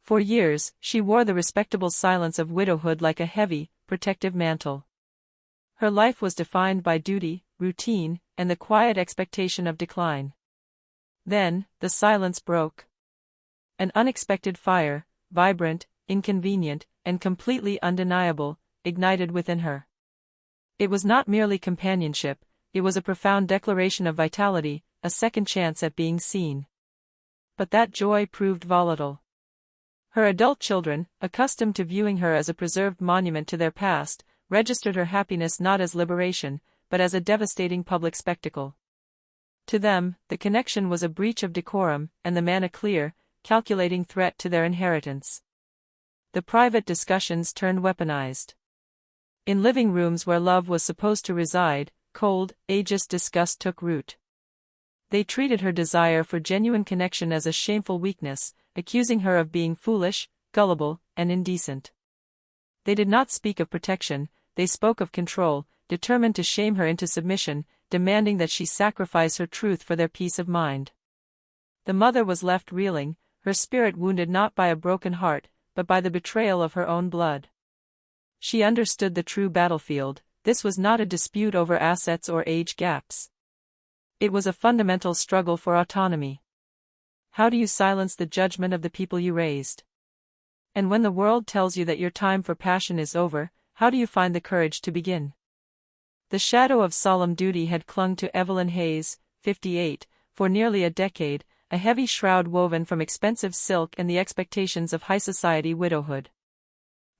For years, she wore the respectable silence of widowhood like a heavy, protective mantle. Her life was defined by duty, routine, and the quiet expectation of decline. Then, the silence broke. An unexpected fire, vibrant, inconvenient, and completely undeniable, ignited within her. It was not merely companionship, it was a profound declaration of vitality, a second chance at being seen. But that joy proved volatile. Her adult children, accustomed to viewing her as a preserved monument to their past, registered her happiness not as liberation, but as a devastating public spectacle. To them, the connection was a breach of decorum, and the man a clear, calculating threat to their inheritance. The private discussions turned weaponized. In living rooms where love was supposed to reside, cold, ageist disgust took root. They treated her desire for genuine connection as a shameful weakness, accusing her of being foolish, gullible, and indecent. They did not speak of protection, they spoke of control, determined to shame her into submission, demanding that she sacrifice her truth for their peace of mind. The mother was left reeling, her spirit wounded not by a broken heart, but by the betrayal of her own blood. She understood the true battlefield. This was not a dispute over assets or age gaps. It was a fundamental struggle for autonomy. How do you silence the judgment of the people you raised? And when the world tells you that your time for passion is over, how do you find the courage to begin? The shadow of solemn duty had clung to Evelyn Hayes, 58, for nearly a decade, a heavy shroud woven from expensive silk and the expectations of high society widowhood.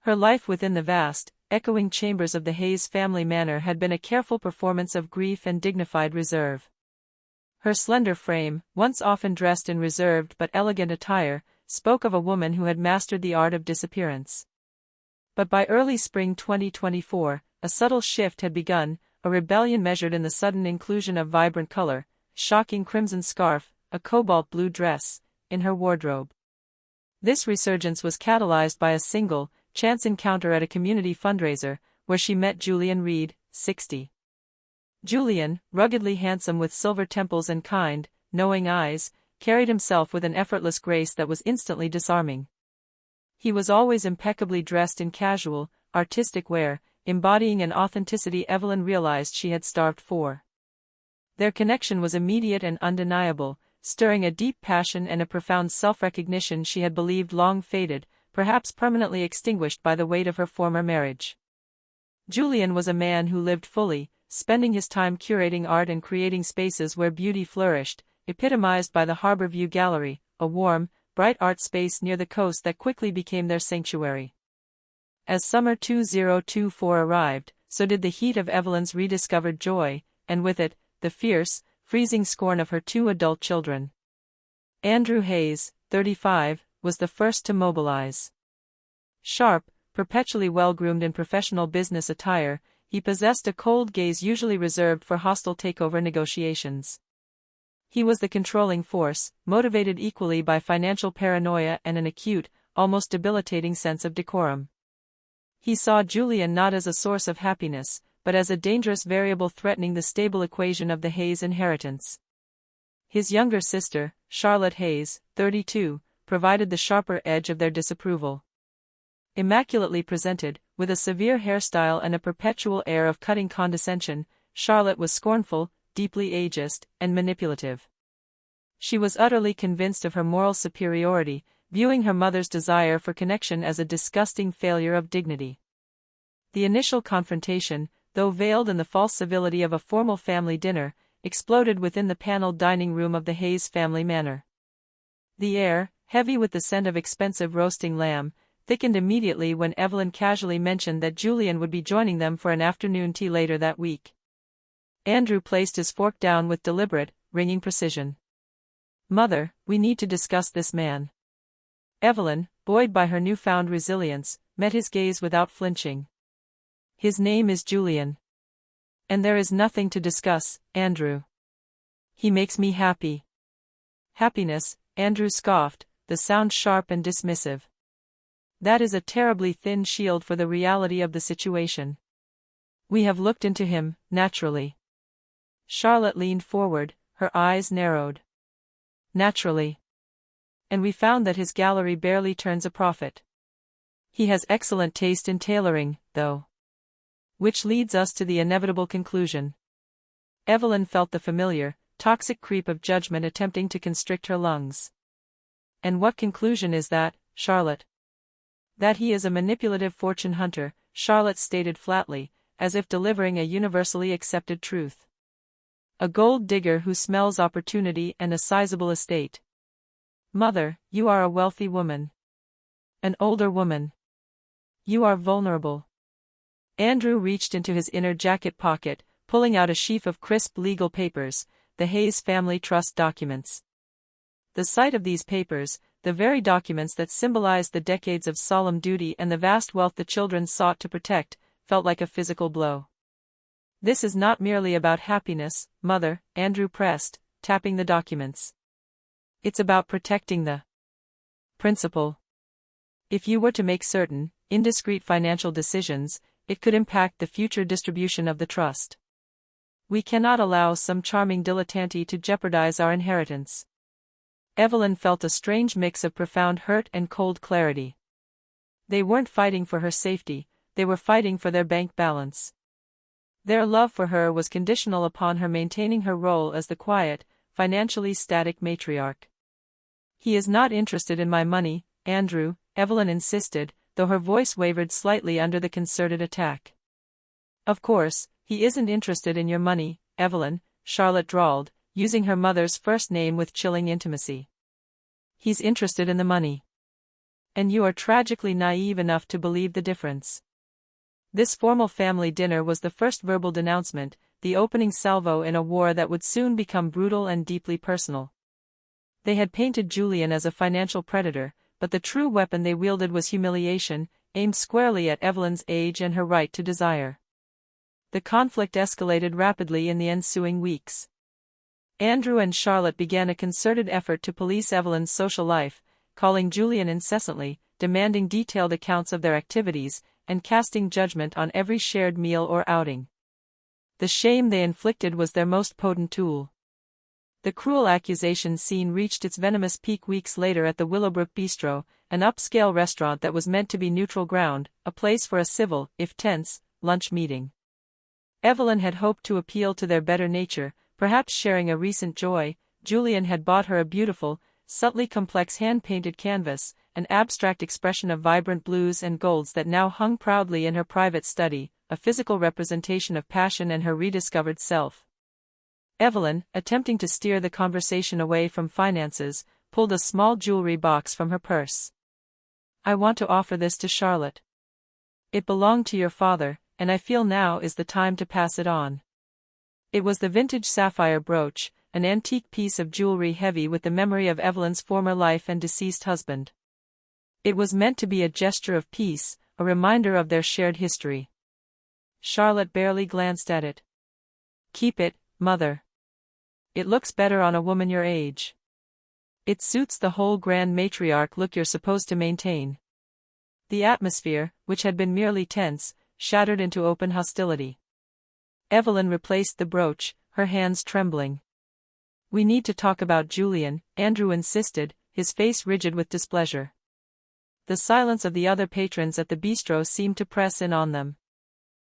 Her life within the vast, echoing chambers of the Hayes family manor had been a careful performance of grief and dignified reserve. Her slender frame, once often dressed in reserved but elegant attire, spoke of a woman who had mastered the art of disappearance. But by early spring 2024, a subtle shift had begun, a rebellion measured in the sudden inclusion of vibrant color, shocking crimson scarf, a cobalt blue dress, in her wardrobe. This resurgence was catalyzed by a single, chance encounter at a community fundraiser, where she met Julian Reed, 60. Julian, ruggedly handsome with silver temples and kind, knowing eyes, carried himself with an effortless grace that was instantly disarming. He was always impeccably dressed in casual, artistic wear, embodying an authenticity Evelyn realized she had starved for. Their connection was immediate and undeniable, stirring a deep passion and a profound self-recognition she had believed long faded, perhaps permanently extinguished by the weight of her former marriage. Julian was a man who lived fully, spending his time curating art and creating spaces where beauty flourished, epitomized by the Harbor View Gallery, a warm, bright art space near the coast that quickly became their sanctuary. As summer 2024 arrived, so did the heat of Evelyn's rediscovered joy, and with it, the fierce, freezing scorn of her two adult children. Andrew Hayes, 35, was the first to mobilize. Sharp, perpetually well-groomed in professional business attire, he possessed a cold gaze usually reserved for hostile takeover negotiations. He was the controlling force, motivated equally by financial paranoia and an acute, almost debilitating sense of decorum. He saw Julian not as a source of happiness, but as a dangerous variable threatening the stable equation of the Hayes inheritance. His younger sister, Charlotte Hayes, 32, provided the sharper edge of their disapproval. Immaculately presented, with a severe hairstyle and a perpetual air of cutting condescension, Charlotte was scornful, deeply ageist, and manipulative. She was utterly convinced of her moral superiority, viewing her mother's desire for connection as a disgusting failure of dignity. The initial confrontation, though veiled in the false civility of a formal family dinner, exploded within the paneled dining room of the Hayes family manor. The air, heavy with the scent of expensive roasting lamb, thickened immediately when Evelyn casually mentioned that Julian would be joining them for an afternoon tea later that week. Andrew placed his fork down with deliberate, ringing precision. "Mother, we need to discuss this man." Evelyn, buoyed by her newfound resilience, met his gaze without flinching. "His name is Julian. And there is nothing to discuss, Andrew. He makes me happy." "Happiness," Andrew scoffed, the sound sharp and dismissive. "That is a terribly thin shield for the reality of the situation. We have looked into him, naturally." Charlotte leaned forward, her eyes narrowed. "Naturally. and we found that his gallery barely turns a profit. He has excellent taste in tailoring, though. Which leads us to the inevitable conclusion. Evelyn felt the familiar, toxic creep of judgment attempting to constrict her lungs. And what conclusion is that, Charlotte? That he is a manipulative fortune hunter, Charlotte stated flatly, as if delivering a universally accepted truth. A gold digger who smells opportunity and a sizable estate. Mother, you are a wealthy woman. An older woman. You are vulnerable. Andrew reached into his inner jacket pocket, pulling out a sheaf of crisp legal papers, the Hayes family trust documents. The sight of these papers, the very documents that symbolized the decades of solemn duty and the vast wealth the children sought to protect, felt like a physical blow. This is not merely about happiness, Mother, Andrew pressed, tapping the documents. It's about protecting the principal. If you were to make certain, indiscreet financial decisions, it could impact the future distribution of the trust. We cannot allow some charming dilettante to jeopardize our inheritance. Evelyn felt a strange mix of profound hurt and cold clarity. They weren't fighting for her safety, they were fighting for their bank balance. Their love for her was conditional upon her maintaining her role as the quiet, financially static matriarch. He is not interested in my money, Andrew, Evelyn insisted, though her voice wavered slightly under the concerted attack. Of course, he isn't interested in your money, Evelyn, Charlotte drawled, using her mother's first name with chilling intimacy. He's interested in the money. And you are tragically naive enough to believe the difference. This formal family dinner was the first verbal denouncement, the opening salvo in a war that would soon become brutal and deeply personal. They had painted Julian as a financial predator, but the true weapon they wielded was humiliation, aimed squarely at Evelyn's age and her right to desire. The conflict escalated rapidly in the ensuing weeks. Andrew and Charlotte began a concerted effort to police Evelyn's social life, calling Julian incessantly, demanding detailed accounts of their activities, and casting judgment on every shared meal or outing. The shame they inflicted was their most potent tool. The cruel accusation scene reached its venomous peak weeks later at the Willowbrook Bistro, an upscale restaurant that was meant to be neutral ground, a place for a civil, if tense, lunch meeting. Evelyn had hoped to appeal to their better nature, perhaps sharing a recent joy. Julian had bought her a beautiful, subtly complex hand-painted canvas, an abstract expression of vibrant blues and golds that now hung proudly in her private study, a physical representation of passion and her rediscovered self. Evelyn, attempting to steer the conversation away from finances, pulled a small jewelry box from her purse. I want to offer this to Charlotte. It belonged to your father, and I feel now is the time to pass it on. It was the vintage sapphire brooch, an antique piece of jewelry heavy with the memory of Evelyn's former life and deceased husband. It was meant to be a gesture of peace, a reminder of their shared history. Charlotte barely glanced at it. Keep it, Mother. It looks better on a woman your age. It suits the whole grand matriarch look you're supposed to maintain. The atmosphere, which had been merely tense, shattered into open hostility. Evelyn replaced the brooch, her hands trembling. We need to talk about Julian, Andrew insisted, his face rigid with displeasure. The silence of the other patrons at the bistro seemed to press in on them.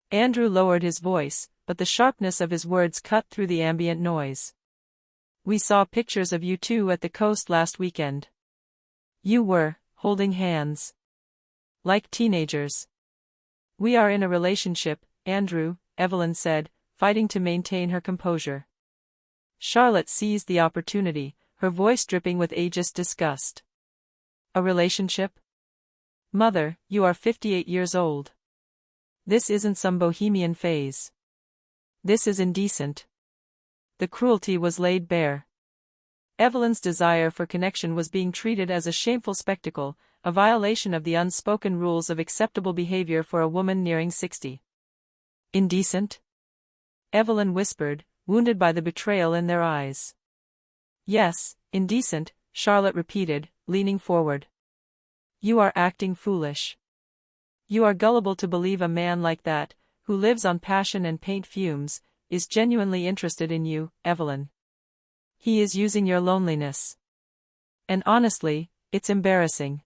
Andrew lowered his voice, but the sharpness of his words cut through the ambient noise. We saw pictures of you two at the coast last weekend. You were, holding hands. Like teenagers. We are in a relationship, Andrew, Evelyn said, fighting to maintain her composure. Charlotte seized the opportunity, her voice dripping with ageist disgust. A relationship? Mother, you are 58 years old. This isn't some bohemian phase. This is indecent. The cruelty was laid bare. Evelyn's desire for connection was being treated as a shameful spectacle, a violation of the unspoken rules of acceptable behavior for a woman nearing 60. Indecent? Evelyn whispered, wounded by the betrayal in their eyes. Yes, indecent, Charlotte repeated, leaning forward. You are acting foolish. You are gullible to believe a man like that, who lives on passion and paint fumes, is genuinely interested in you, Evelyn. He is using your loneliness. And honestly, it's embarrassing.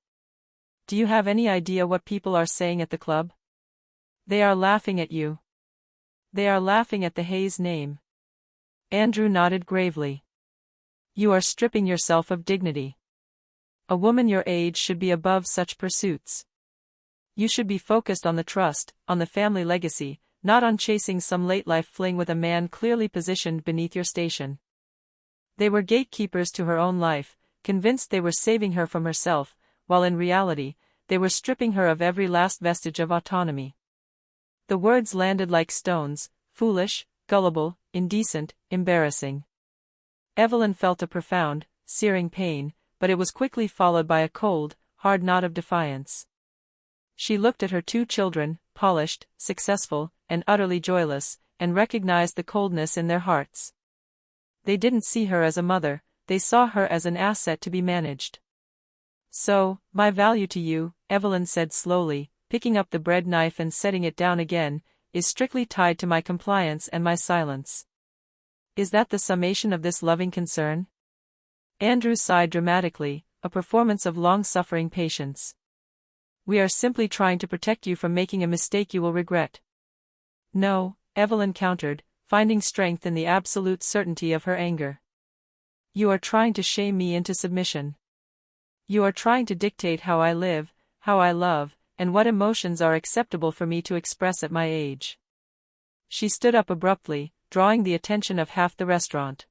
Do you have any idea what people are saying at the club? They are laughing at you. They are laughing at the Hayes name. Andrew nodded gravely. You are stripping yourself of dignity. A woman your age should be above such pursuits. You should be focused on the trust, on the family legacy, not on chasing some late-life fling with a man clearly positioned beneath your station. They were gatekeepers to her own life, convinced they were saving her from herself, while in reality, they were stripping her of every last vestige of autonomy. The words landed like stones: foolish, gullible, indecent, embarrassing. Evelyn felt a profound, searing pain, but it was quickly followed by a cold, hard nod of defiance. She looked at her two children, polished, successful, and utterly joyless, and recognized the coldness in their hearts. They didn't see her as a mother, they saw her as an asset to be managed. So, my value to you, Evelyn said slowly, picking up the bread knife and setting it down again, is strictly tied to my compliance and my silence. Is that the summation of this loving concern? Andrew sighed dramatically, a performance of long-suffering patience. We are simply trying to protect you from making a mistake you will regret. No, Evelyn countered, finding strength in the absolute certainty of her anger. You are trying to shame me into submission. You are trying to dictate how I live, how I love, and what emotions are acceptable for me to express at my age. She stood up abruptly, drawing the attention of half the restaurant.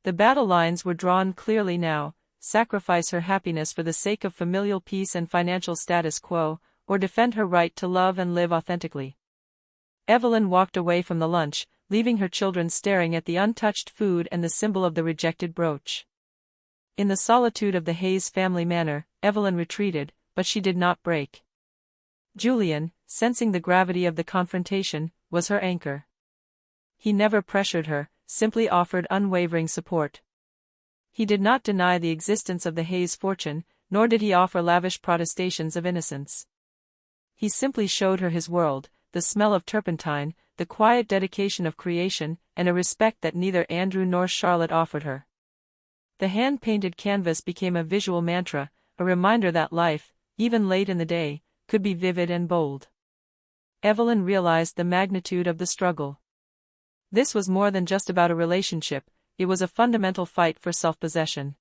The battle lines were drawn clearly now: sacrifice her happiness for the sake of familial peace and financial status quo, or defend her right to love and live authentically. Evelyn walked away from the lunch, leaving her children staring at the untouched food and the symbol of the rejected brooch. In the solitude of the Hayes family manor, Evelyn retreated, but she did not break. Julian, sensing the gravity of the confrontation, was her anchor. He never pressured her, simply offered unwavering support. He did not deny the existence of the Hayes fortune, nor did he offer lavish protestations of innocence. He simply showed her his world, the smell of turpentine, the quiet dedication of creation, and a respect that neither Andrew nor Charlotte offered her. The hand-painted canvas became a visual mantra, a reminder that life, even late in the day, could be vivid and bold. Evelyn realized the magnitude of the struggle. This was more than just about a relationship, it was a fundamental fight for self-possession.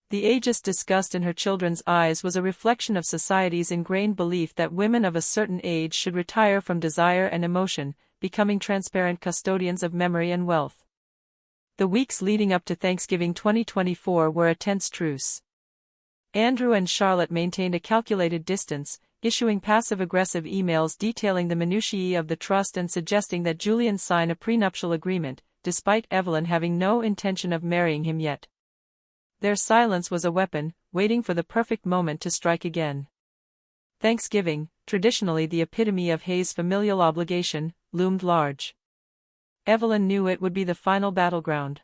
The ageist disgust in her children's eyes was a reflection of society's ingrained belief that women of a certain age should retire from desire and emotion, becoming transparent custodians of memory and wealth. The weeks leading up to Thanksgiving 2024 were a tense truce. Andrew and Charlotte maintained a calculated distance, issuing passive-aggressive emails detailing the minutiae of the trust and suggesting that Julian sign a prenuptial agreement, despite Evelyn having no intention of marrying him yet. Their silence was a weapon, waiting for the perfect moment to strike again. Thanksgiving, traditionally the epitome of Hayes' familial obligation, loomed large. Evelyn knew it would be the final battleground.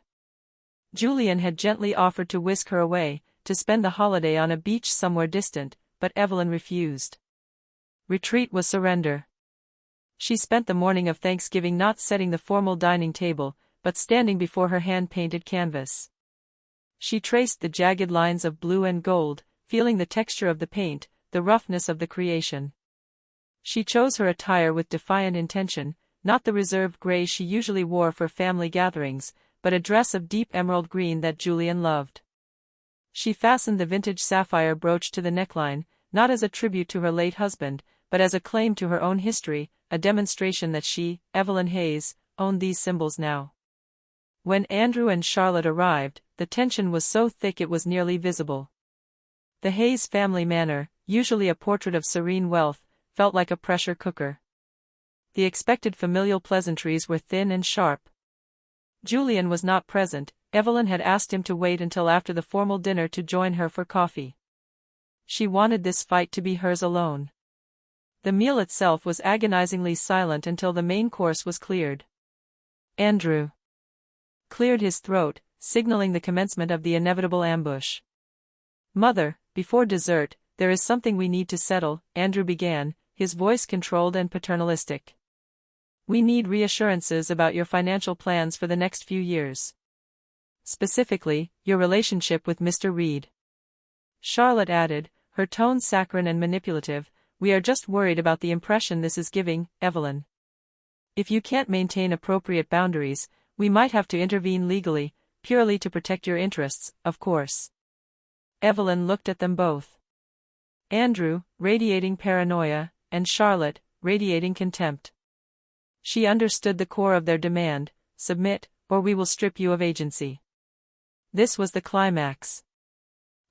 Julian had gently offered to whisk her away, to spend the holiday on a beach somewhere distant, but Evelyn refused. Retreat was surrender. She spent the morning of Thanksgiving not setting the formal dining table, but standing before her hand-painted canvas. She traced the jagged lines of blue and gold, feeling the texture of the paint, the roughness of the creation. She chose her attire with defiant intention, not the reserved gray she usually wore for family gatherings, but a dress of deep emerald green that Julian loved. She fastened the vintage sapphire brooch to the neckline, not as a tribute to her late husband, but as a claim to her own history, a demonstration that she, Evelyn Hayes, owned these symbols now. When Andrew and Charlotte arrived, the tension was so thick it was nearly visible. The Hayes family manor, usually a portrait of serene wealth, felt like a pressure cooker. The expected familial pleasantries were thin and sharp. Julian was not present. Evelyn had asked him to wait until after the formal dinner to join her for coffee. She wanted this fight to be hers alone. The meal itself was agonizingly silent until the main course was cleared. Andrew cleared his throat, signaling the commencement of the inevitable ambush. "Mother, before dessert, there is something we need to settle," Andrew began, his voice controlled and paternalistic. "We need reassurances about your financial plans for the next few years. Specifically, your relationship with Mr. Reed." Charlotte added, her tone saccharine and manipulative, "We are just worried about the impression this is giving, Evelyn. If you can't maintain appropriate boundaries, we might have to intervene legally, purely to protect your interests, of course." Evelyn looked at them both. Andrew, radiating paranoia, and Charlotte, radiating contempt. She understood the core of their demand: submit, or we will strip you of agency. This was the climax.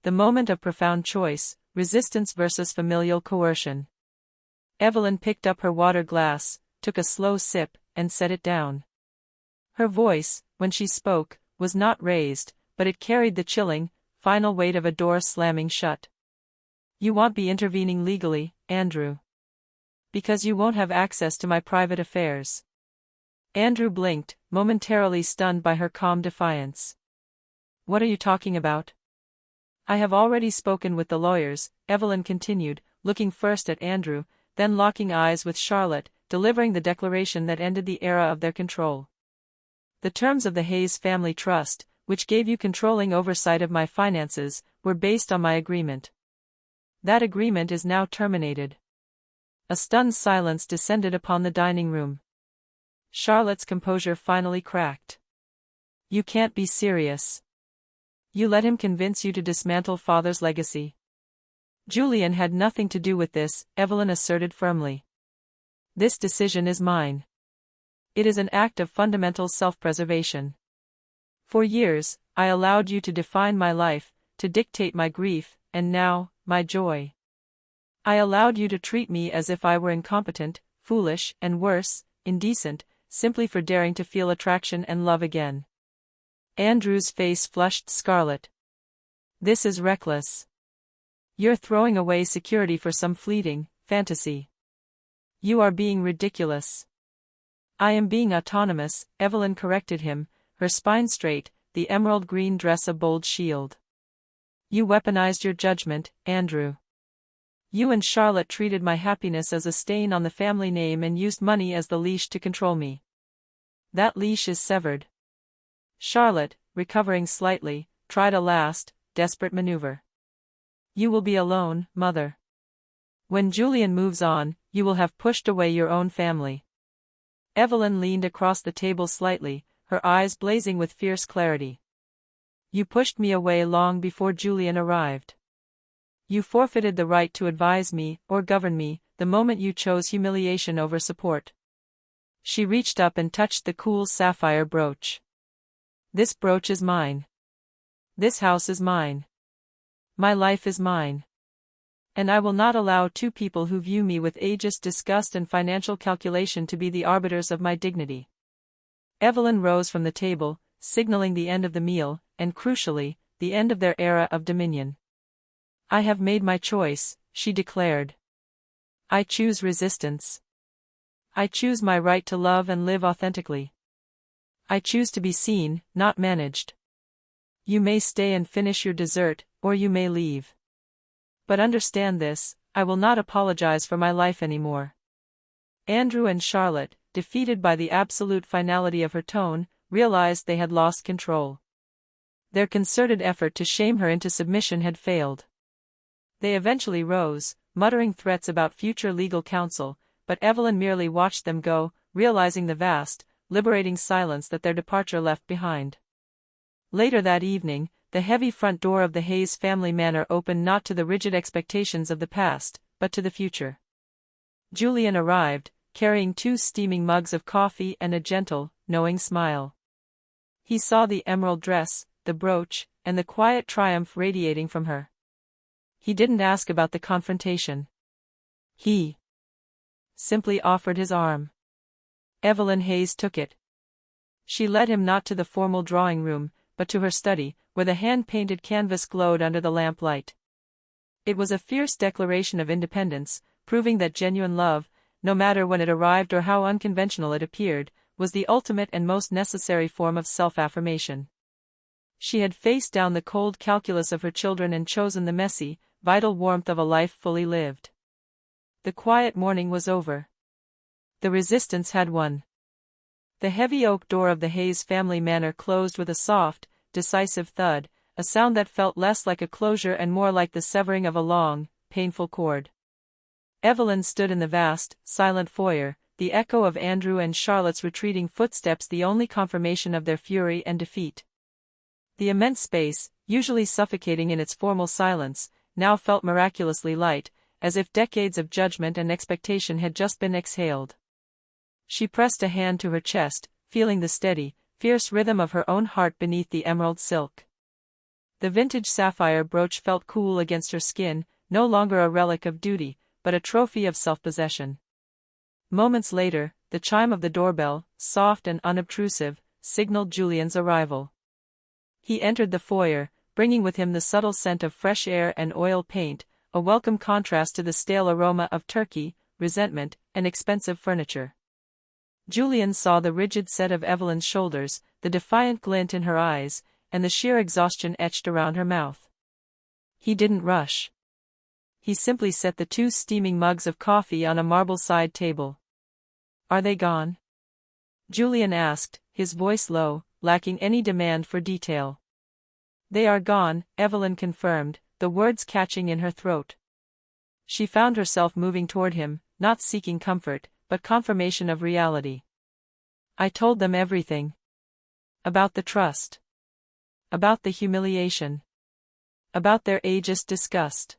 The moment of profound choice, resistance versus familial coercion. Evelyn picked up her water glass, took a slow sip, and set it down. Her voice, when she spoke, was not raised, but it carried the chilling, final weight of a door slamming shut. "You won't be intervening legally, Andrew. Because you won't have access to my private affairs." Andrew blinked, momentarily stunned by her calm defiance. "What are you talking about?" "I have already spoken with the lawyers," Evelyn continued, looking first at Andrew, then locking eyes with Charlotte, delivering the declaration that ended the era of their control. "The terms of the Hayes Family Trust, which gave you controlling oversight of my finances, were based on my agreement. That agreement is now terminated." A stunned silence descended upon the dining room. Charlotte's composure finally cracked. "You can't be serious. You let him convince you to dismantle father's legacy?" "Julian had nothing to do with this," Evelyn asserted firmly. "This decision is mine. It is an act of fundamental self-preservation. For years, I allowed you to define my life, to dictate my grief, and now, my joy. I allowed you to treat me as if I were incompetent, foolish, and worse, indecent, simply for daring to feel attraction and love again." Andrew's face flushed scarlet. "This is reckless. You're throwing away security for some fleeting fantasy. You are being ridiculous." "I am being autonomous," Evelyn corrected him, her spine straight, the emerald green dress a bold shield. "You weaponized your judgment, Andrew. You and Charlotte treated my happiness as a stain on the family name and used money as the leash to control me. That leash is severed." Charlotte, recovering slightly, tried a last, desperate maneuver. "You will be alone, Mother. When Julian moves on, you will have pushed away your own family." Evelyn leaned across the table slightly, her eyes blazing with fierce clarity. "You pushed me away long before Julian arrived. You forfeited the right to advise me, or govern me, the moment you chose humiliation over support." She reached up and touched the cool sapphire brooch. "This brooch is mine. This house is mine. My life is mine. And I will not allow two people who view me with ageist disgust and financial calculation to be the arbiters of my dignity." Evelyn rose from the table, signaling the end of the meal, and crucially, the end of their era of dominion. "I have made my choice," she declared. "I choose resistance. I choose my right to love and live authentically. I choose to be seen, not managed. You may stay and finish your dessert, or you may leave. But understand this, I will not apologize for my life anymore." Andrew and Charlotte, defeated by the absolute finality of her tone, realized they had lost control. Their concerted effort to shame her into submission had failed. They eventually rose, muttering threats about future legal counsel, but Evelyn merely watched them go, realizing the vast, liberating silence that their departure left behind. Later that evening, the heavy front door of the Hayes family manor opened not to the rigid expectations of the past, but to the future. Julian arrived, carrying 2 steaming mugs of coffee and a gentle, knowing smile. He saw the emerald dress, the brooch, and the quiet triumph radiating from her. He didn't ask about the confrontation. He simply offered his arm. Evelyn Hayes took it. She led him not to the formal drawing room, but to her study, where the hand-painted canvas glowed under the lamplight. It was a fierce declaration of independence, proving that genuine love, no matter when it arrived or how unconventional it appeared, was the ultimate and most necessary form of self-affirmation. She had faced down the cold calculus of her children and chosen the messy, vital warmth of a life fully lived. The quiet morning was over. The resistance had won. The heavy oak door of the Hayes family manor closed with a soft, decisive thud, a sound that felt less like a closure and more like the severing of a long, painful cord. Evelyn stood in the vast, silent foyer, the echo of Andrew and Charlotte's retreating footsteps the only confirmation of their fury and defeat. The immense space, usually suffocating in its formal silence, now felt miraculously light, as if decades of judgment and expectation had just been exhaled. She pressed a hand to her chest, feeling the steady, fierce rhythm of her own heart beneath the emerald silk. The vintage sapphire brooch felt cool against her skin, no longer a relic of duty, but a trophy of self-possession. Moments later, the chime of the doorbell, soft and unobtrusive, signaled Julian's arrival. He entered the foyer, bringing with him the subtle scent of fresh air and oil paint, a welcome contrast to the stale aroma of turkey, resentment, and expensive furniture. Julian saw the rigid set of Evelyn's shoulders, the defiant glint in her eyes, and the sheer exhaustion etched around her mouth. He didn't rush. He simply set the 2 steaming mugs of coffee on a marble side table. "Are they gone?" Julian asked, his voice low, lacking any demand for detail. "They are gone," Evelyn confirmed, the words catching in her throat. She found herself moving toward him, not seeking comfort, but confirmation of reality. "I told them everything. About the trust. About the humiliation. About their ageist disgust.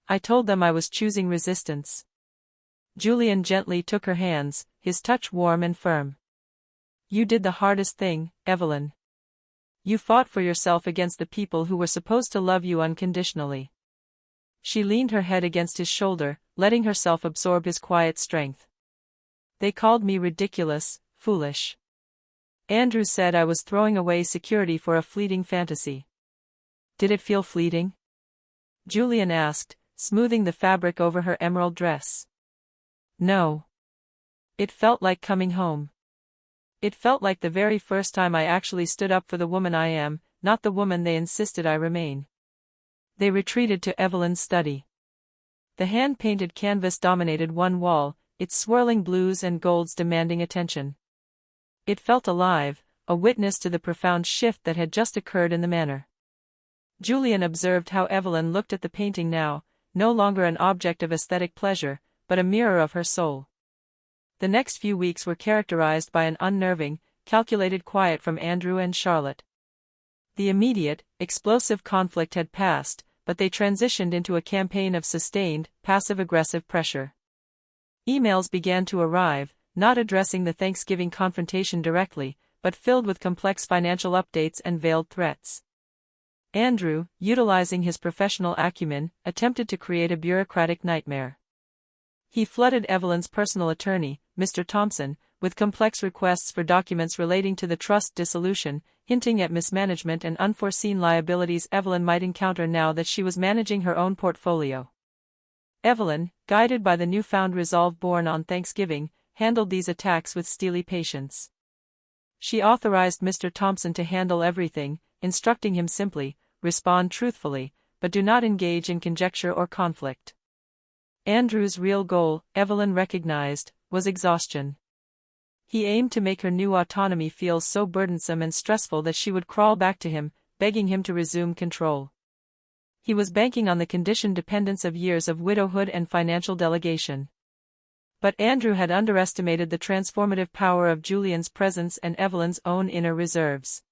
I told them I was choosing resistance." Julian gently took her hands, his touch warm and firm. "You did the hardest thing, Evelyn. You fought for yourself against the people who were supposed to love you unconditionally." She leaned her head against his shoulder, letting herself absorb his quiet strength. "They called me ridiculous, foolish. Andrew said I was throwing away security for a fleeting fantasy." "Did it feel fleeting?" Julian asked, smoothing the fabric over her emerald dress. "No. It felt like coming home. It felt like the very first time I actually stood up for the woman I am, not the woman they insisted I remain." They retreated to Evelyn's study. The hand-painted canvas dominated one wall, its swirling blues and golds demanding attention. It felt alive, a witness to the profound shift that had just occurred in the manor. Julian observed how Evelyn looked at the painting now, no longer an object of aesthetic pleasure, but a mirror of her soul. The next few weeks were characterized by an unnerving, calculated quiet from Andrew and Charlotte. The immediate, explosive conflict had passed, but they transitioned into a campaign of sustained, passive-aggressive pressure. Emails began to arrive, not addressing the Thanksgiving confrontation directly, but filled with complex financial updates and veiled threats. Andrew, utilizing his professional acumen, attempted to create a bureaucratic nightmare. He flooded Evelyn's personal attorney, Mr. Thompson, with complex requests for documents relating to the trust dissolution, hinting at mismanagement and unforeseen liabilities Evelyn might encounter now that she was managing her own portfolio. Evelyn, guided by the newfound resolve born on Thanksgiving, handled these attacks with steely patience. She authorized Mr. Thompson to handle everything, instructing him simply, respond truthfully, but do not engage in conjecture or conflict. Andrew's real goal, Evelyn recognized, was exhaustion. He aimed to make her new autonomy feel so burdensome and stressful that she would crawl back to him, begging him to resume control. He was banking on the conditioned dependence of years of widowhood and financial delegation. But Andrew had underestimated the transformative power of Julian's presence and Evelyn's own inner reserves.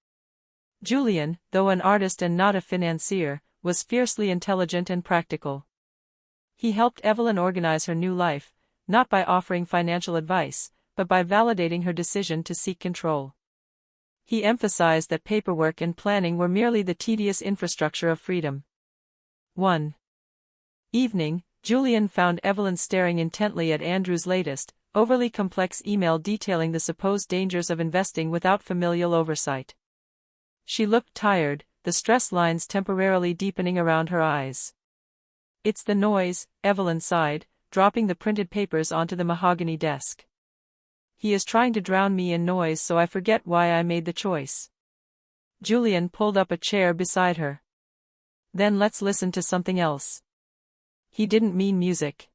Julian, though an artist and not a financier, was fiercely intelligent and practical. He helped Evelyn organize her new life, not by offering financial advice, but by validating her decision to seek control. He emphasized that paperwork and planning were merely the tedious infrastructure of freedom. One evening, Julian found Evelyn staring intently at Andrew's latest, overly complex email detailing the supposed dangers of investing without familial oversight. She looked tired, the stress lines temporarily deepening around her eyes. "It's the noise," Evelyn sighed, dropping the printed papers onto the mahogany desk. "He is trying to drown me in noise so I forget why I made the choice." Julian pulled up a chair beside her. "Then let's listen to something else." He didn't mean music.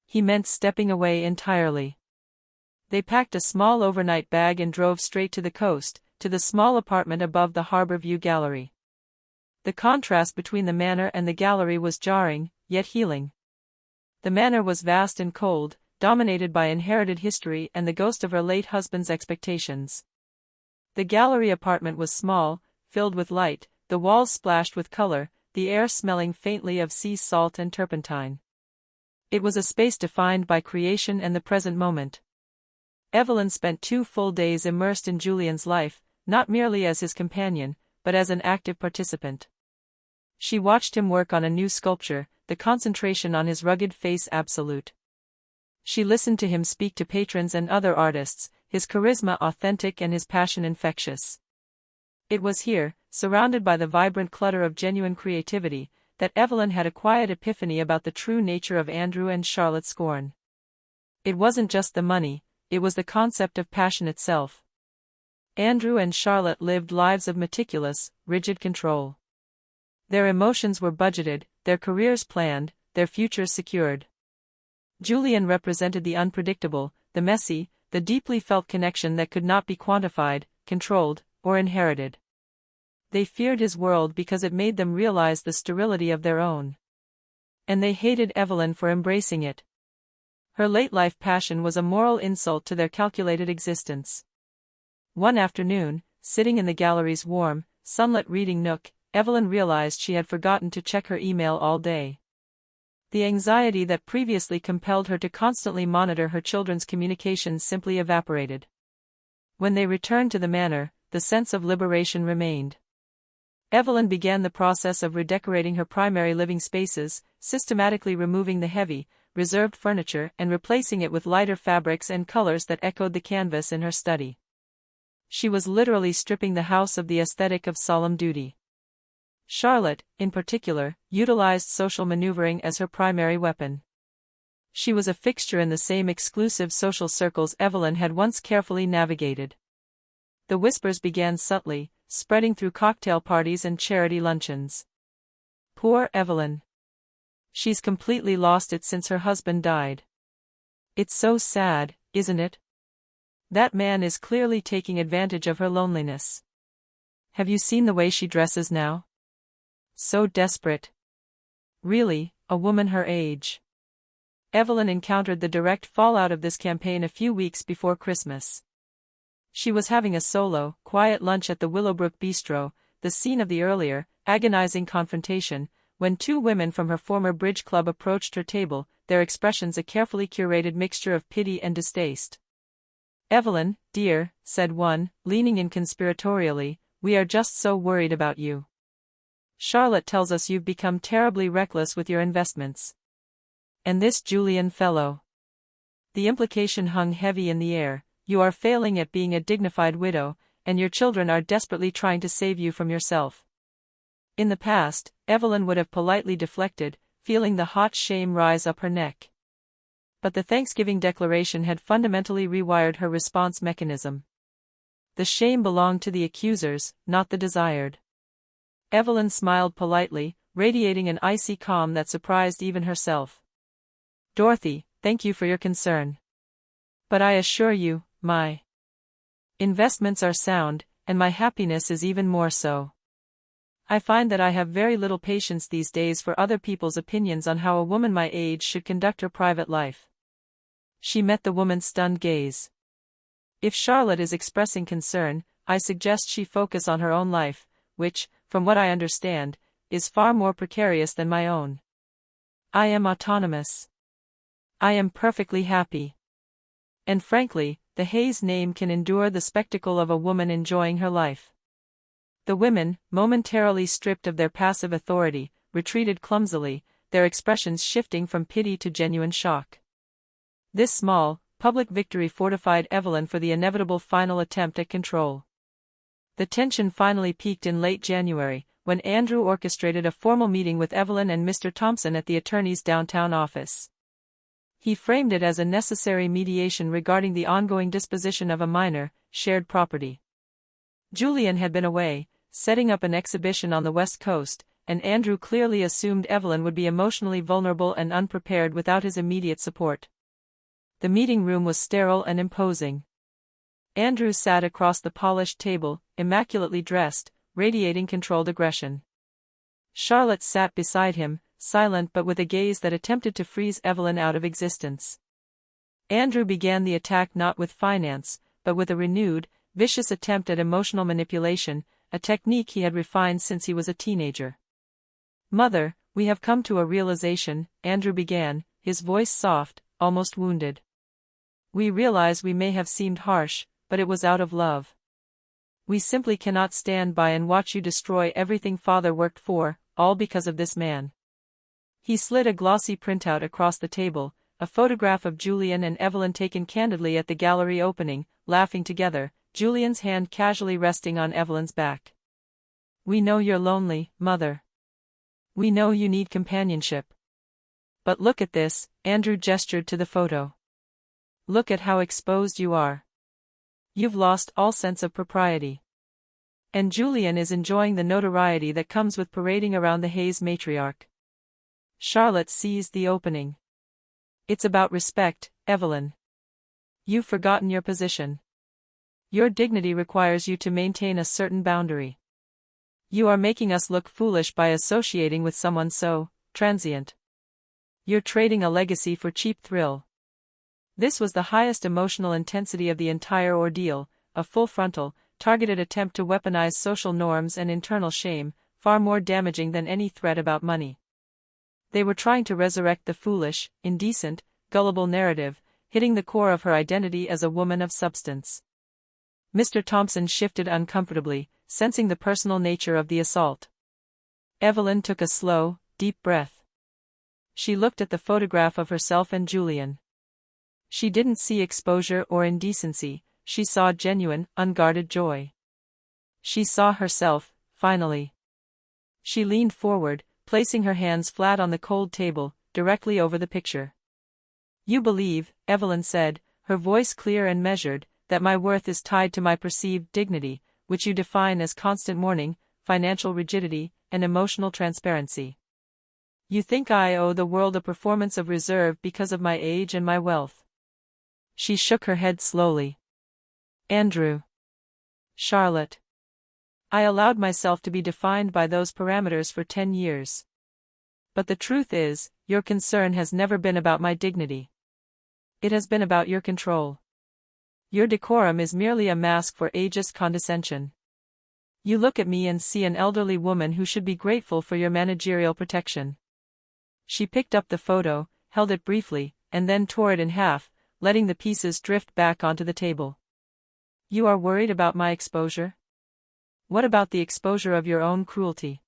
He meant stepping away entirely. They packed a small overnight bag and drove straight to the coast, to the small apartment above the harbor view gallery. The contrast between the manor and the gallery was jarring, yet healing. The manor was vast and cold, dominated by inherited history and the ghost of her late husband's expectations. The gallery apartment was small, filled with light, the walls splashed with color, the air smelling faintly of sea salt and turpentine. It was a space defined by creation and the present moment. Evelyn spent 2 full days immersed in Julian's life, not merely as his companion, but as an active participant. She watched him work on a new sculpture, the concentration on his rugged face absolute. She listened to him speak to patrons and other artists, his charisma authentic and his passion infectious. It was here, surrounded by the vibrant clutter of genuine creativity, that Evelyn had a quiet epiphany about the true nature of Andrew and Charlotte's scorn. It wasn't just the money, it was the concept of passion itself. Andrew and Charlotte lived lives of meticulous, rigid control. Their emotions were budgeted, their careers planned, their futures secured. Julian represented the unpredictable, the messy, the deeply felt connection that could not be quantified, controlled, or inherited. They feared his world because it made them realize the sterility of their own. And they hated Evelyn for embracing it. Her late-life passion was a moral insult to their calculated existence. One afternoon, sitting in the gallery's warm, sunlit reading nook, Evelyn realized she had forgotten to check her email all day. The anxiety that previously compelled her to constantly monitor her children's communications simply evaporated. When they returned to the manor, the sense of liberation remained. Evelyn began the process of redecorating her primary living spaces, systematically removing the heavy, reserved furniture and replacing it with lighter fabrics and colors that echoed the canvas in her study. She was literally stripping the house of the aesthetic of solemn duty. Charlotte, in particular, utilized social maneuvering as her primary weapon. She was a fixture in the same exclusive social circles Evelyn had once carefully navigated. The whispers began subtly, spreading through cocktail parties and charity luncheons. Poor Evelyn. She's completely lost it since her husband died. It's so sad, isn't it? That man is clearly taking advantage of her loneliness. Have you seen the way she dresses now? So desperate. Really, a woman her age. Evelyn encountered the direct fallout of this campaign a few weeks before Christmas. She was having a solo, quiet lunch at the Willowbrook Bistro, the scene of the earlier, agonizing confrontation, when 2 women from her former bridge club approached her table, their expressions a carefully curated mixture of pity and distaste. "Evelyn, dear," said one, leaning in conspiratorially, "we are just so worried about you. Charlotte tells us you've become terribly reckless with your investments. And this Julian fellow." The implication hung heavy in the air. You are failing at being a dignified widow, and your children are desperately trying to save you from yourself. In the past, Evelyn would have politely deflected, feeling the hot shame rise up her neck. But the Thanksgiving declaration had fundamentally rewired her response mechanism. The shame belonged to the accusers, not the desired. Evelyn smiled politely, radiating an icy calm that surprised even herself. "Dorothy, thank you for your concern. But I assure you, my investments are sound, and my happiness is even more so. I find that I have very little patience these days for other people's opinions on how a woman my age should conduct her private life." She met the woman's stunned gaze. "If Charlotte is expressing concern, I suggest she focus on her own life, which, from what I understand, is far more precarious than my own. I am autonomous. I am perfectly happy. And frankly, the Hayes name can endure the spectacle of a woman enjoying her life." The women, momentarily stripped of their passive authority, retreated clumsily, their expressions shifting from pity to genuine shock. This small, public victory fortified Evelyn for the inevitable final attempt at control. The tension finally peaked in late January, when Andrew orchestrated a formal meeting with Evelyn and Mr. Thompson at the attorney's downtown office. He framed it as a necessary mediation regarding the ongoing disposition of a minor, shared property. Julian had been away, setting up an exhibition on the West Coast, and Andrew clearly assumed Evelyn would be emotionally vulnerable and unprepared without his immediate support. The meeting room was sterile and imposing. Andrew sat across the polished table, immaculately dressed, radiating controlled aggression. Charlotte sat beside him, silent but with a gaze that attempted to freeze Evelyn out of existence. Andrew began the attack not with finance, but with a renewed, vicious attempt at emotional manipulation, a technique he had refined since he was a teenager. "Mother, we have come to a realization," Andrew began, his voice soft, almost wounded. "We realize we may have seemed harsh, but it was out of love. We simply cannot stand by and watch you destroy everything Father worked for, all because of this man." He slid a glossy printout across the table, a photograph of Julian and Evelyn taken candidly at the gallery opening, laughing together, Julian's hand casually resting on Evelyn's back. "We know you're lonely, Mother. We know you need companionship. But look at this," Andrew gestured to the photo. "Look at how exposed you are. You've lost all sense of propriety. And Julian is enjoying the notoriety that comes with parading around the Hayes matriarch." Charlotte seized the opening. "It's about respect, Evelyn. You've forgotten your position. Your dignity requires you to maintain a certain boundary. You are making us look foolish by associating with someone so transient. You're trading a legacy for cheap thrill." This was the highest emotional intensity of the entire ordeal, a full-frontal, targeted attempt to weaponize social norms and internal shame, far more damaging than any threat about money. They were trying to resurrect the foolish, indecent, gullible narrative, hitting the core of her identity as a woman of substance. Mr. Thompson shifted uncomfortably, sensing the personal nature of the assault. Evelyn took a slow, deep breath. She looked at the photograph of herself and Julian. She didn't see exposure or indecency, she saw genuine, unguarded joy. She saw herself, finally. She leaned forward, placing her hands flat on the cold table, directly over the picture. "You believe," Evelyn said, her voice clear and measured, "that my worth is tied to my perceived dignity, which you define as constant mourning, financial rigidity, and emotional transparency. You think I owe the world a performance of reserve because of my age and my wealth." She shook her head slowly. "Andrew. Charlotte. I allowed myself to be defined by those parameters for 10 years. But the truth is, your concern has never been about my dignity. It has been about your control. Your decorum is merely a mask for ageist condescension. You look at me and see an elderly woman who should be grateful for your managerial protection." She picked up the photo, held it briefly, and then tore it in half, letting the pieces drift back onto the table. "You are worried about my exposure? What about the exposure of your own cruelty?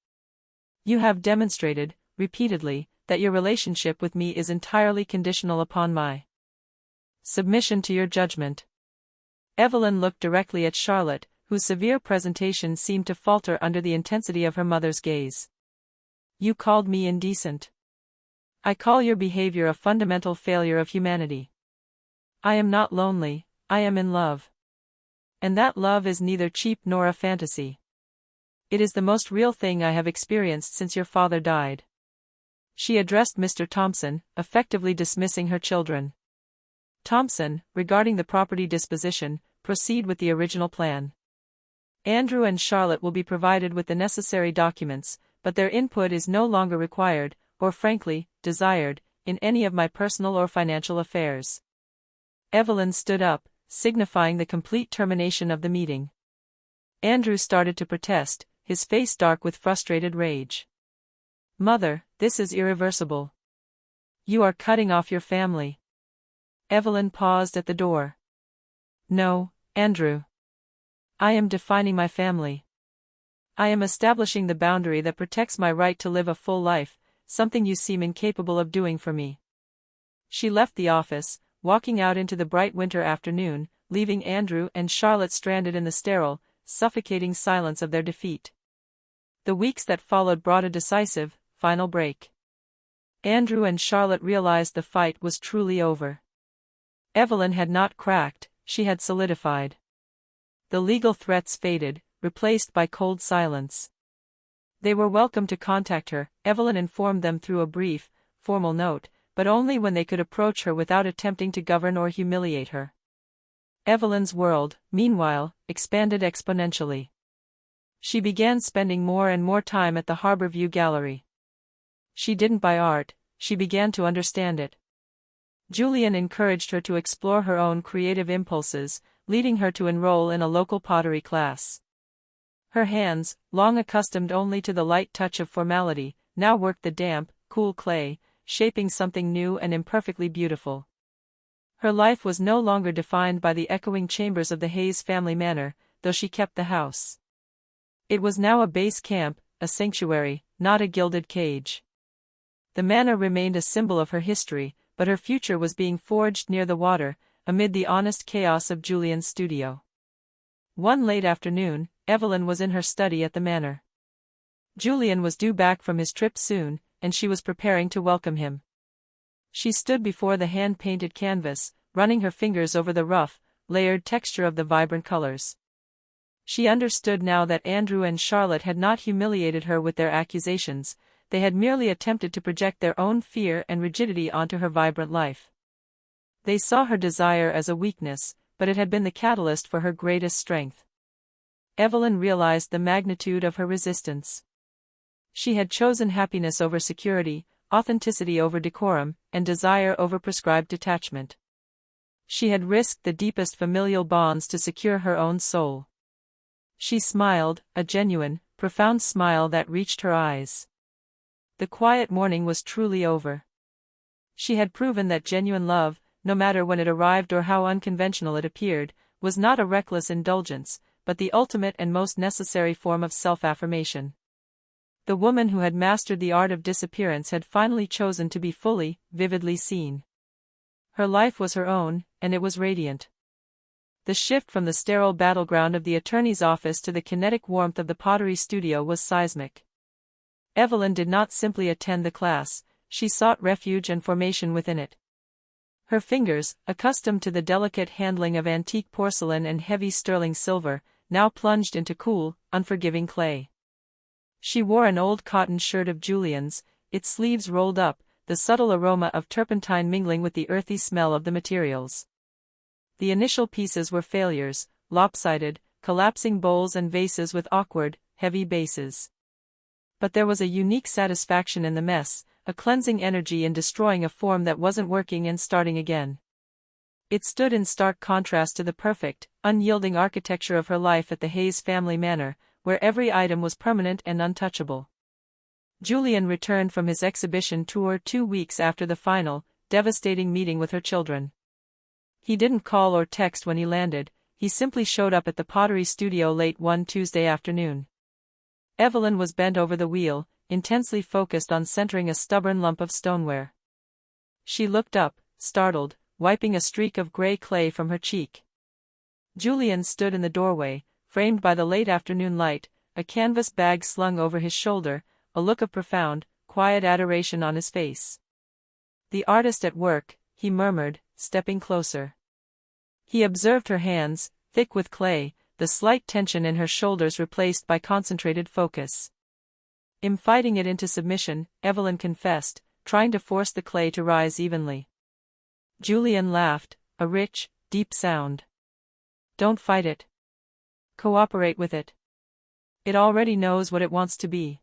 You have demonstrated, repeatedly, that your relationship with me is entirely conditional upon my submission to your judgment." Evelyn looked directly at Charlotte, whose severe presentation seemed to falter under the intensity of her mother's gaze. "You called me indecent. I call your behavior a fundamental failure of humanity. I am not lonely, I am in love. And that love is neither cheap nor a fantasy. It is the most real thing I have experienced since your father died." She addressed Mr. Thompson, effectively dismissing her children. "Thompson, regarding the property disposition, proceed with the original plan. Andrew and Charlotte will be provided with the necessary documents, but their input is no longer required, or frankly, desired, in any of my personal or financial affairs." Evelyn stood up, signifying the complete termination of the meeting. Andrew started to protest, his face dark with frustrated rage. "Mother, this is irreversible. You are cutting off your family." Evelyn paused at the door. "No, Andrew. I am defining my family. I am establishing the boundary that protects my right to live a full life, something you seem incapable of doing for me." She left the office, walking out into the bright winter afternoon, leaving Andrew and Charlotte stranded in the sterile, suffocating silence of their defeat. The weeks that followed brought a decisive, final break. Andrew and Charlotte realized the fight was truly over. Evelyn had not cracked, she had solidified. The legal threats faded, replaced by cold silence. They were welcome to contact her, Evelyn informed them through a brief, formal note, but only when they could approach her without attempting to govern or humiliate her. Evelyn's world, meanwhile, expanded exponentially. She began spending more and more time at the Harborview Gallery. She didn't buy art, she began to understand it. Julian encouraged her to explore her own creative impulses, leading her to enroll in a local pottery class. Her hands, long accustomed only to the light touch of formality, now worked the damp, cool clay, shaping something new and imperfectly beautiful. Her life was no longer defined by the echoing chambers of the Hayes family manor, though she kept the house. It was now a base camp, a sanctuary, not a gilded cage. The manor remained a symbol of her history, but her future was being forged near the water, amid the honest chaos of Julian's studio. One late afternoon, Evelyn was in her study at the manor. Julian was due back from his trip soon, and she was preparing to welcome him. She stood before the hand-painted canvas, running her fingers over the rough, layered texture of the vibrant colors. She understood now that Andrew and Charlotte had not humiliated her with their accusations, they had merely attempted to project their own fear and rigidity onto her vibrant life. They saw her desire as a weakness, but it had been the catalyst for her greatest strength. Evelyn realized the magnitude of her resistance. She had chosen happiness over security, authenticity over decorum, and desire over prescribed detachment. She had risked the deepest familial bonds to secure her own soul. She smiled, a genuine, profound smile that reached her eyes. The quiet morning was truly over. She had proven that genuine love, no matter when it arrived or how unconventional it appeared, was not a reckless indulgence, but the ultimate and most necessary form of self-affirmation. The woman who had mastered the art of disappearance had finally chosen to be fully, vividly seen. Her life was her own, and it was radiant. The shift from the sterile battleground of the attorney's office to the kinetic warmth of the pottery studio was seismic. Evelyn did not simply attend the class, she sought refuge and formation within it. Her fingers, accustomed to the delicate handling of antique porcelain and heavy sterling silver, now plunged into cool, unforgiving clay. She wore an old cotton shirt of Julian's, its sleeves rolled up, the subtle aroma of turpentine mingling with the earthy smell of the materials. The initial pieces were failures, lopsided, collapsing bowls and vases with awkward, heavy bases. But there was a unique satisfaction in the mess, a cleansing energy in destroying a form that wasn't working and starting again. It stood in stark contrast to the perfect, unyielding architecture of her life at the Hayes family manor, where every item was permanent and untouchable. Julian returned from his exhibition tour 2 weeks after the final, devastating meeting with her children. He didn't call or text when he landed, he simply showed up at the pottery studio late one Tuesday afternoon. Evelyn was bent over the wheel, intensely focused on centering a stubborn lump of stoneware. She looked up, startled, wiping a streak of gray clay from her cheek. Julian stood in the doorway, framed by the late afternoon light, a canvas bag slung over his shoulder, a look of profound, quiet adoration on his face. "The artist at work," he murmured, stepping closer. He observed her hands, thick with clay, the slight tension in her shoulders replaced by concentrated focus. "I'm fighting it into submission," Evelyn confessed, trying to force the clay to rise evenly. Julian laughed, a rich, deep sound. "Don't fight it. Cooperate with it. It already knows what it wants to be."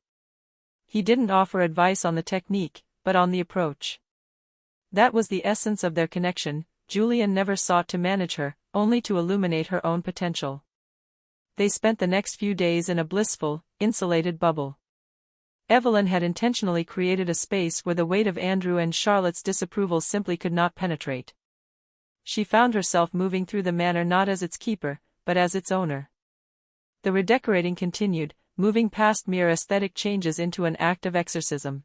He didn't offer advice on the technique, but on the approach. That was the essence of their connection. Julian never sought to manage her, only to illuminate her own potential. They spent the next few days in a blissful, insulated bubble. Evelyn had intentionally created a space where the weight of Andrew and Charlotte's disapproval simply could not penetrate. She found herself moving through the manor not as its keeper, but as its owner. The redecorating continued, moving past mere aesthetic changes into an act of exorcism.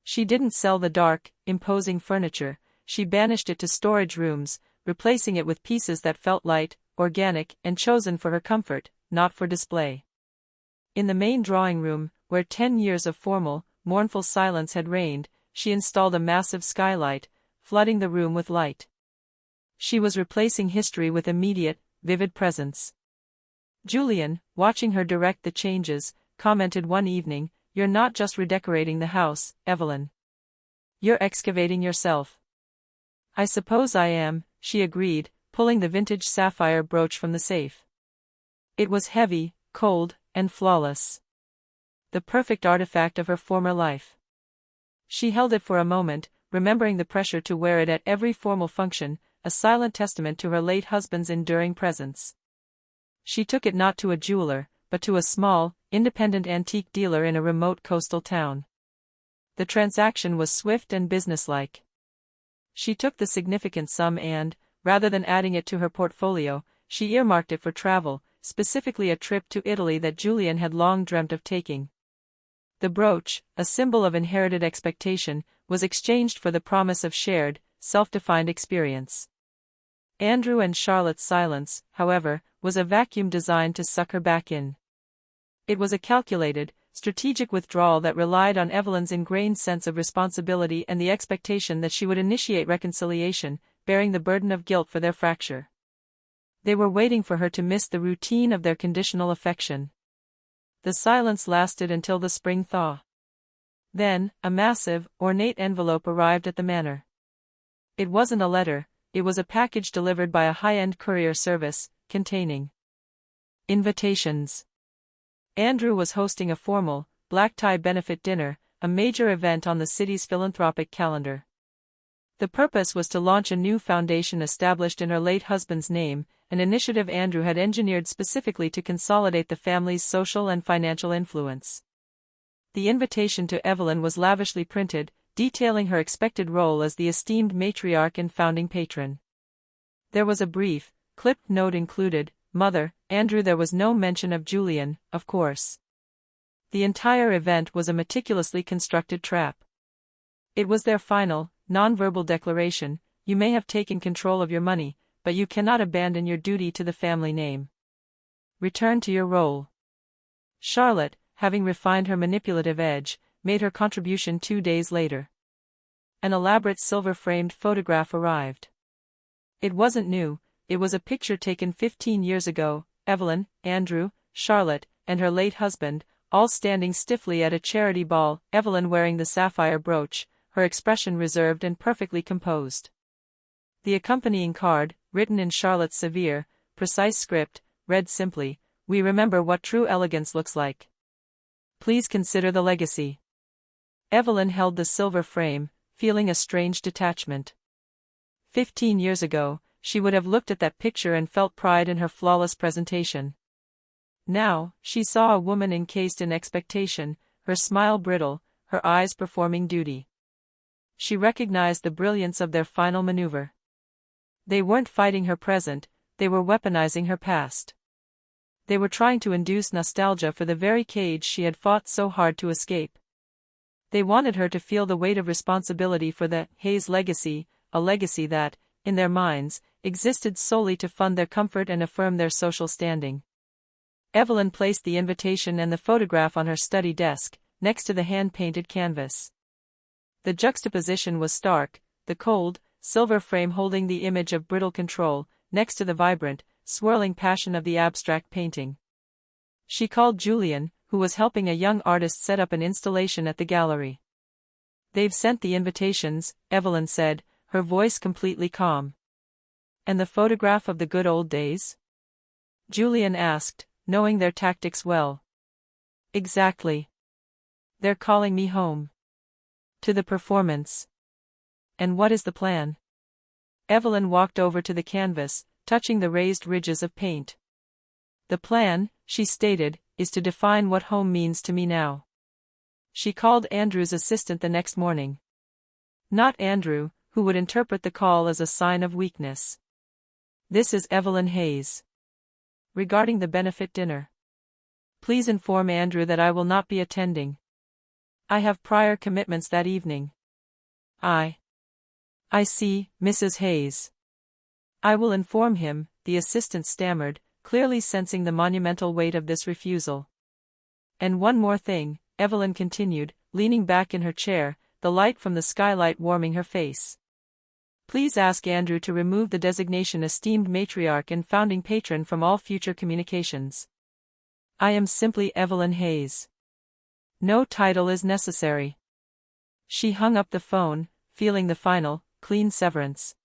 She didn't sell the dark, imposing furniture, she banished it to storage rooms, replacing it with pieces that felt light, organic, and chosen for her comfort, not for display. In the main drawing room, where 10 years of formal, mournful silence had reigned, she installed a massive skylight, flooding the room with light. She was replacing history with immediate, vivid presence. Julian, watching her direct the changes, commented one evening, "You're not just redecorating the house, Evelyn. You're excavating yourself." "I suppose I am," she agreed, pulling the vintage sapphire brooch from the safe. It was heavy, cold, and flawless. The perfect artifact of her former life. She held it for a moment, remembering the pressure to wear it at every formal function, a silent testament to her late husband's enduring presence. She took it not to a jeweler, but to a small, independent antique dealer in a remote coastal town. The transaction was swift and businesslike. She took the significant sum and, rather than adding it to her portfolio, she earmarked it for travel, specifically a trip to Italy that Julian had long dreamt of taking. The brooch, a symbol of inherited expectation, was exchanged for the promise of shared, self-defined experience. Andrew and Charlotte's silence, however, was a vacuum designed to suck her back in. It was a calculated, strategic withdrawal that relied on Evelyn's ingrained sense of responsibility and the expectation that she would initiate reconciliation, bearing the burden of guilt for their fracture. They were waiting for her to miss the routine of their conditional affection. The silence lasted until the spring thaw. Then, a massive, ornate envelope arrived at the manor. It wasn't a letter, it was a package delivered by a high-end courier service, containing invitations. Andrew was hosting a formal, black-tie benefit dinner, a major event on the city's philanthropic calendar. The purpose was to launch a new foundation established in her late husband's name, an initiative Andrew had engineered specifically to consolidate the family's social and financial influence. The invitation to Evelyn was lavishly printed, detailing her expected role as the esteemed matriarch and founding patron. There was a brief, clipped note included, "Mother, Andrew." There was no mention of Julian, of course. The entire event was a meticulously constructed trap. It was their final, non-verbal declaration: you may have taken control of your money, but you cannot abandon your duty to the family name. Return to your role. Charlotte, having refined her manipulative edge, made her contribution 2 days later. An elaborate silver-framed photograph arrived. It wasn't new, it was a picture taken 15 years ago: Evelyn, Andrew, Charlotte, and her late husband, all standing stiffly at a charity ball, Evelyn wearing the sapphire brooch, her expression reserved and perfectly composed. The accompanying card, written in Charlotte's severe, precise script, read simply, "We remember what true elegance looks like. Please consider the legacy." Evelyn held the silver frame, feeling a strange detachment. 15 years ago, she would have looked at that picture and felt pride in her flawless presentation. Now, she saw a woman encased in expectation, her smile brittle, her eyes performing duty. She recognized the brilliance of their final maneuver. They weren't fighting her present, they were weaponizing her past. They were trying to induce nostalgia for the very cage she had fought so hard to escape. They wanted her to feel the weight of responsibility for the Hayes legacy, a legacy that, in their minds, existed solely to fund their comfort and affirm their social standing. Evelyn placed the invitation and the photograph on her study desk, next to the hand-painted canvas. The juxtaposition was stark, the cold, silver frame holding the image of brittle control, next to the vibrant, swirling passion of the abstract painting. She called Julian, who was helping a young artist set up an installation at the gallery. "They've sent the invitations," Evelyn said, her voice completely calm. "And the photograph of the good old days?" Julian asked, knowing their tactics well. "Exactly. They're calling me home. To the performance." "And what is the plan?" Evelyn walked over to the canvas, touching the raised ridges of paint. "The plan," she stated, "is to define what home means to me now." She called Andrew's assistant the next morning. Not Andrew, who would interpret the call as a sign of weakness. "This is Evelyn Hayes. Regarding the benefit dinner. Please inform Andrew that I will not be attending. I have prior commitments that evening." I see, Mrs. Hayes. I will inform him," the assistant stammered, clearly sensing the monumental weight of this refusal. "And one more thing," Evelyn continued, leaning back in her chair, the light from the skylight warming her face. "Please ask Andrew to remove the designation esteemed matriarch and founding patron from all future communications. I am simply Evelyn Hayes. No title is necessary." She hung up the phone, feeling the final, clean severance.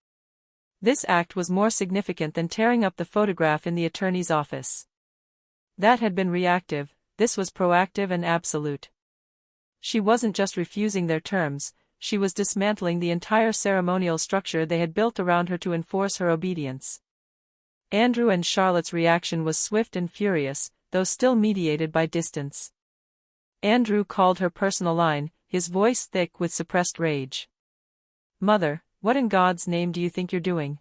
This act was more significant than tearing up the photograph in the attorney's office. That had been reactive, this was proactive and absolute. She wasn't just refusing their terms, she was dismantling the entire ceremonial structure they had built around her to enforce her obedience. Andrew and Charlotte's reaction was swift and furious, though still mediated by distance. Andrew called her personal line, his voice thick with suppressed rage. "Mother, what in God's name do you think you're doing?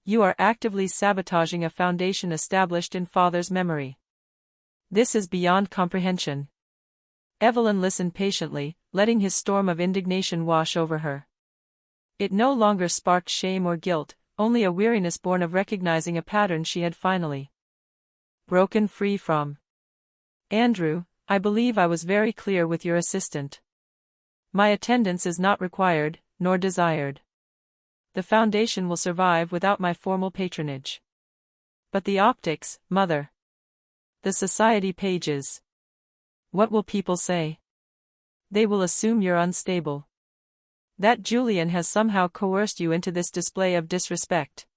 You are actively sabotaging a foundation established in Father's memory. This is beyond comprehension." Evelyn listened patiently, letting his storm of indignation wash over her. It no longer sparked shame or guilt, only a weariness born of recognizing a pattern she had finally broken free from. "Andrew, I believe I was very clear with your assistant. My attendance is not required, nor desired. The foundation will survive without my formal patronage. But the optics, Mother. The society pages. What will people say? They will assume you're unstable. That Julian has somehow coerced you into this display of disrespect."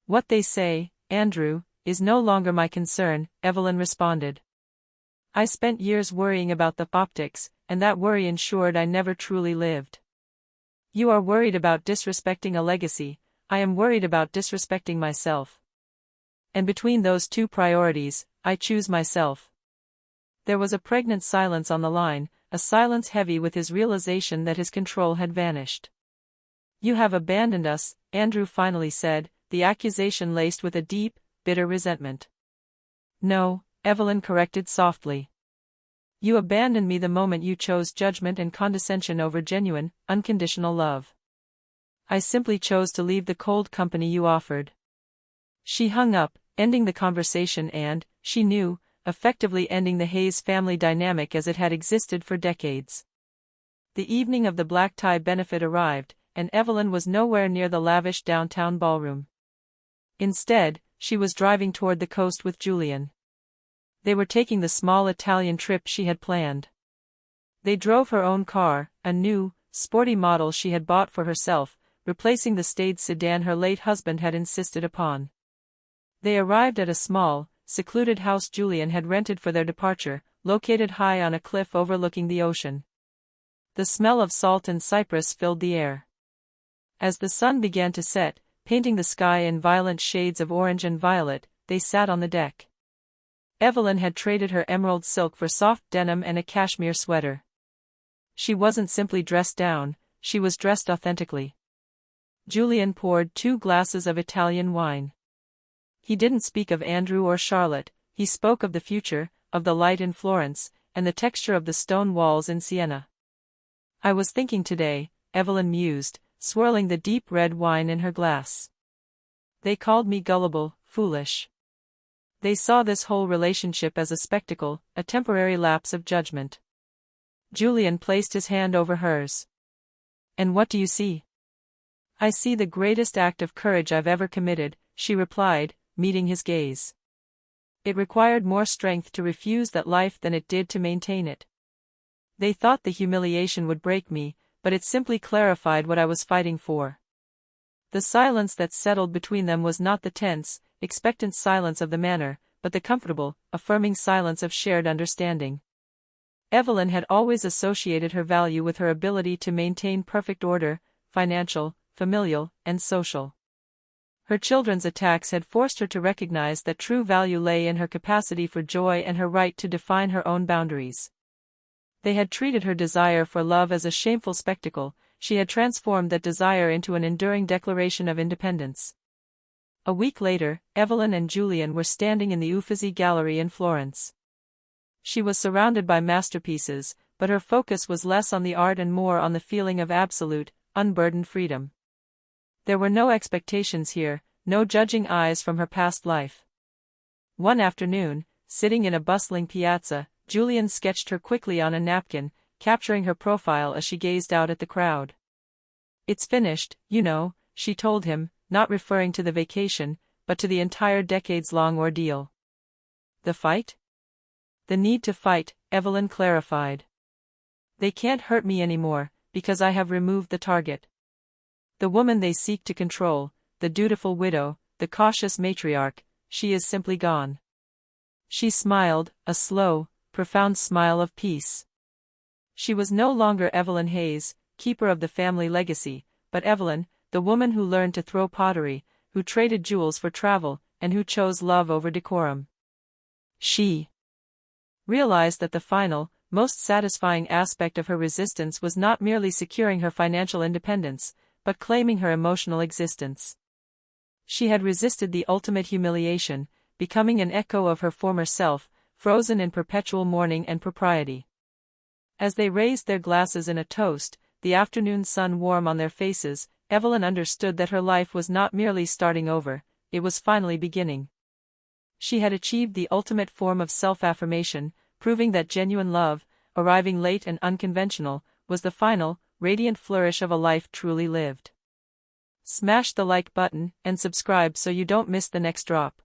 "What they say, Andrew, is no longer my concern," Evelyn responded. "I spent years worrying about the optics, and that worry ensured I never truly lived. You are worried about disrespecting a legacy, I am worried about disrespecting myself. And between those two priorities, I choose myself." There was a pregnant silence on the line, a silence heavy with his realization that his control had vanished. "You have abandoned us," Andrew finally said, the accusation laced with a deep, bitter resentment. "No," Evelyn corrected softly. "You abandoned me the moment you chose judgment and condescension over genuine, unconditional love. I simply chose to leave the cold company you offered." She hung up, ending the conversation and, she knew, effectively ending the Hayes family dynamic as it had existed for decades. The evening of the black tie benefit arrived, and Evelyn was nowhere near the lavish downtown ballroom. Instead, she was driving toward the coast with Julian. They were taking the small Italian trip she had planned. They drove her own car, a new, sporty model she had bought for herself, replacing the staid sedan her late husband had insisted upon. They arrived at a small, secluded house Julian had rented for their departure, located high on a cliff overlooking the ocean. The smell of salt and cypress filled the air. As the sun began to set, painting the sky in violent shades of orange and violet, they sat on the deck. Evelyn had traded her emerald silk for soft denim and a cashmere sweater. She wasn't simply dressed down, she was dressed authentically. Julian poured 2 glasses of Italian wine. He didn't speak of Andrew or Charlotte, he spoke of the future, of the light in Florence, and the texture of the stone walls in Siena. "I was thinking today," Evelyn mused, swirling the deep red wine in her glass. "They called me gullible, foolish. They saw this whole relationship as a spectacle, a temporary lapse of judgment." Julian placed his hand over hers. "And what do you see?" "I see the greatest act of courage I've ever committed," she replied, meeting his gaze. "It required more strength to refuse that life than it did to maintain it. They thought the humiliation would break me, but it simply clarified what I was fighting for." The silence that settled between them was not the tense, expectant silence of the manor, but the comfortable, affirming silence of shared understanding. Evelyn had always associated her value with her ability to maintain perfect order, financial, familial, and social. Her children's attacks had forced her to recognize that true value lay in her capacity for joy and her right to define her own boundaries. They had treated her desire for love as a shameful spectacle, she had transformed that desire into an enduring declaration of independence. A week later, Evelyn and Julian were standing in the Uffizi Gallery in Florence. She was surrounded by masterpieces, but her focus was less on the art and more on the feeling of absolute, unburdened freedom. There were no expectations here, no judging eyes from her past life. One afternoon, sitting in a bustling piazza, Julian sketched her quickly on a napkin, capturing her profile as she gazed out at the crowd. "It's finished, you know," she told him, not referring to the vacation, but to the entire decades-long ordeal. "The fight?" "The need to fight," Evelyn clarified. "They can't hurt me anymore, because I have removed the target. The woman they seek to control, the dutiful widow, the cautious matriarch, she is simply gone." She smiled, a slow, profound smile of peace. She was no longer Evelyn Hayes, keeper of the family legacy, but Evelyn, the woman who learned to throw pottery, who traded jewels for travel, and who chose love over decorum. She realized that the final, most satisfying aspect of her resistance was not merely securing her financial independence, but claiming her emotional existence. She had resisted the ultimate humiliation, becoming an echo of her former self, frozen in perpetual mourning and propriety. As they raised their glasses in a toast, the afternoon sun warm on their faces, Evelyn understood that her life was not merely starting over, it was finally beginning. She had achieved the ultimate form of self-affirmation, proving that genuine love, arriving late and unconventional, was the final, radiant flourish of a life truly lived. Smash the like button and subscribe so you don't miss the next drop.